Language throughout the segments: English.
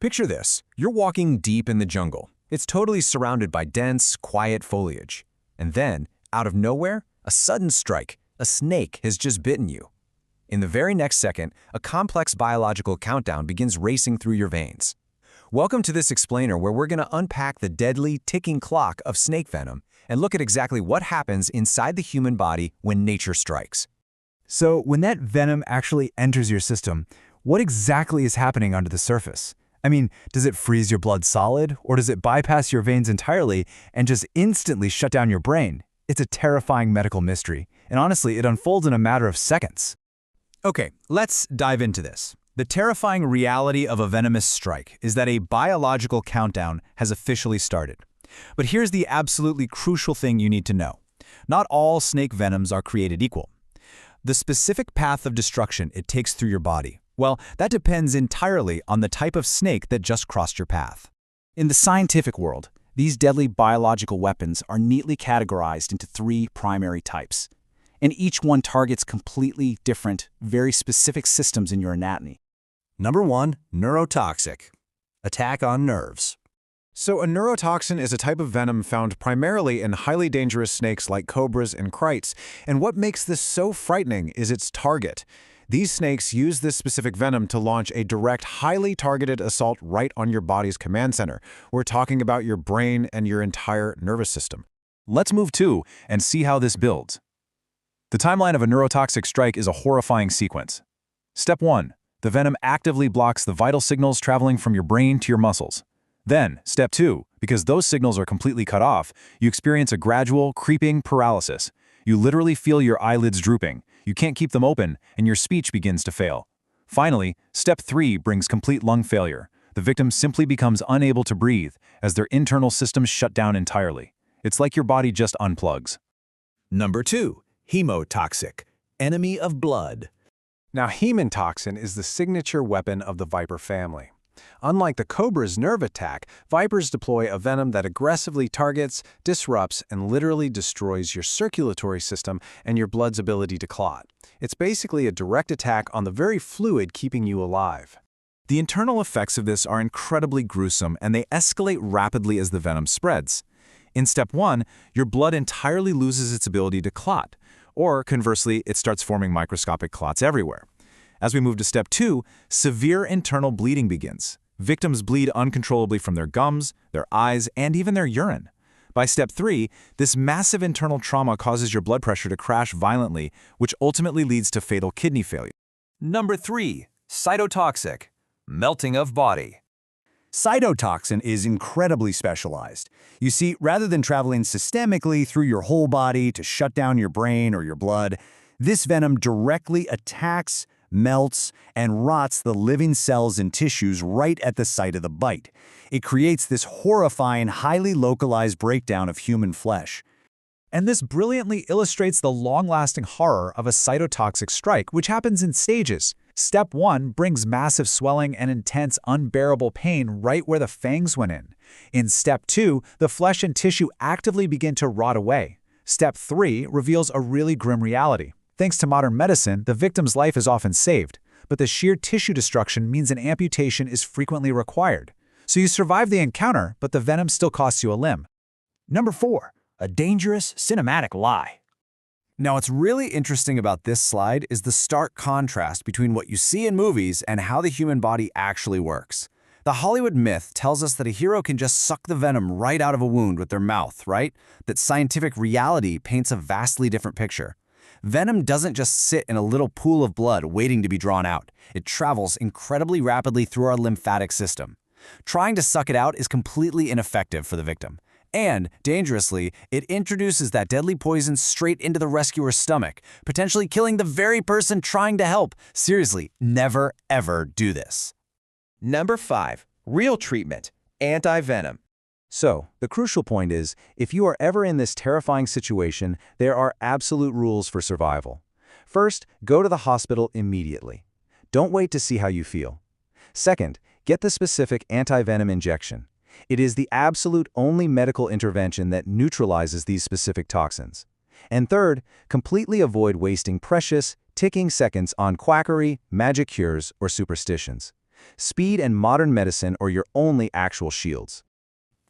Picture this. You're walking deep in the jungle. It's totally surrounded by dense, quiet foliage. And then, out of nowhere, a sudden strike. A snake has just bitten you. In the very next second, a complex biological countdown begins racing through your veins. Welcome to this explainer where we're going to unpack the deadly, ticking clock of snake venom and look at exactly what happens inside the human body when nature strikes. So when that venom actually enters your system, what exactly is happening under the surface? I mean, does it freeze your blood solid, or does it bypass your veins entirely and just instantly shut down your brain? It's a terrifying medical mystery, and honestly, it unfolds in a matter of seconds. Okay, let's dive into this. The terrifying reality of a venomous strike is that a biological countdown has officially started. But here's the absolutely crucial thing you need to know. Not all snake venoms are created equal. The specific path of destruction it takes through your body, well, that depends entirely on the type of snake that just crossed your path. In the scientific world, these deadly biological weapons are neatly categorized into 3 primary types, and each one targets completely different, very specific systems in your anatomy. Number 1, neurotoxic. Attack on nerves. So a neurotoxin is a type of venom found primarily in highly dangerous snakes like cobras and krites, and what makes this so frightening is its target. These snakes use this specific venom to launch a direct, highly targeted assault right on your body's command center. We're talking about your brain and your entire nervous system. Let's move to and see how this builds. The timeline of a neurotoxic strike is a horrifying sequence. Step 1. The venom actively blocks the vital signals traveling from your brain to your muscles. Then, step 2, because those signals are completely cut off, you experience a gradual, creeping paralysis. You literally feel your eyelids drooping, you can't keep them open, and your speech begins to fail. Finally, step 3 brings complete lung failure. The victim simply becomes unable to breathe as their internal systems shut down entirely. It's like your body just unplugs. Number 2, hemotoxic, enemy of blood. Now, hemotoxin is the signature weapon of the viper family. Unlike the cobra's nerve attack, vipers deploy a venom that aggressively targets, disrupts, and literally destroys your circulatory system and your blood's ability to clot. It's basically a direct attack on the very fluid keeping you alive. The internal effects of this are incredibly gruesome, and they escalate rapidly as the venom spreads. In step 1, your blood entirely loses its ability to clot, or conversely, it starts forming microscopic clots everywhere. As we move to step 2, severe internal bleeding begins. Victims bleed uncontrollably from their gums, their eyes, and even their urine. By step 3, this massive internal trauma causes your blood pressure to crash violently, which ultimately leads to fatal kidney failure. Number 3, cytotoxic, melting of body. Cytotoxin is incredibly specialized. You see, rather than traveling systemically through your whole body to shut down your brain or your blood, this venom directly attacks, melts, and rots the living cells and tissues right at the site of the bite. It creates this horrifying, highly localized breakdown of human flesh. And this brilliantly illustrates the long-lasting horror of a cytotoxic strike, which happens in stages. Step 1 brings massive swelling and intense, unbearable pain right where the fangs went in. In step 2, the flesh and tissue actively begin to rot away. Step 3 reveals a really grim reality. Thanks to modern medicine, the victim's life is often saved, but the sheer tissue destruction means an amputation is frequently required. So you survive the encounter, but the venom still costs you a limb. Number 4, a dangerous cinematic lie. Now, what's really interesting about this slide is the stark contrast between what you see in movies and how the human body actually works. The Hollywood myth tells us that a hero can just suck the venom right out of a wound with their mouth, right? That scientific reality paints a vastly different picture. Venom doesn't just sit in a little pool of blood waiting to be drawn out. It travels incredibly rapidly through our lymphatic system. Trying to suck it out is completely ineffective for the victim. And, dangerously, it introduces that deadly poison straight into the rescuer's stomach, potentially killing the very person trying to help. Seriously, never ever do this. Number 5, real treatment, anti-venom. So, the crucial point is, if you are ever in this terrifying situation, there are absolute rules for survival. First, go to the hospital immediately. Don't wait to see how you feel. Second, get the specific anti-venom injection. It is the absolute only medical intervention that neutralizes these specific toxins. And third, completely avoid wasting precious, ticking seconds on quackery, magic cures, or superstitions. Speed and modern medicine are your only actual shields.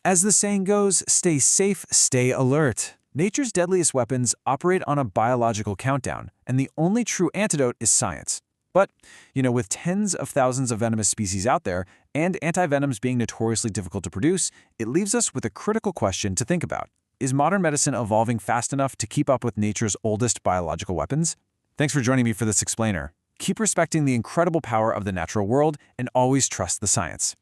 As the saying goes, stay safe, stay alert. Nature's deadliest weapons operate on a biological countdown, and the only true antidote is science. But, with tens of thousands of venomous species out there, and antivenoms being notoriously difficult to produce, it leaves us with a critical question to think about. Is modern medicine evolving fast enough to keep up with nature's oldest biological weapons? Thanks for joining me for this explainer. Keep respecting the incredible power of the natural world and always trust the science.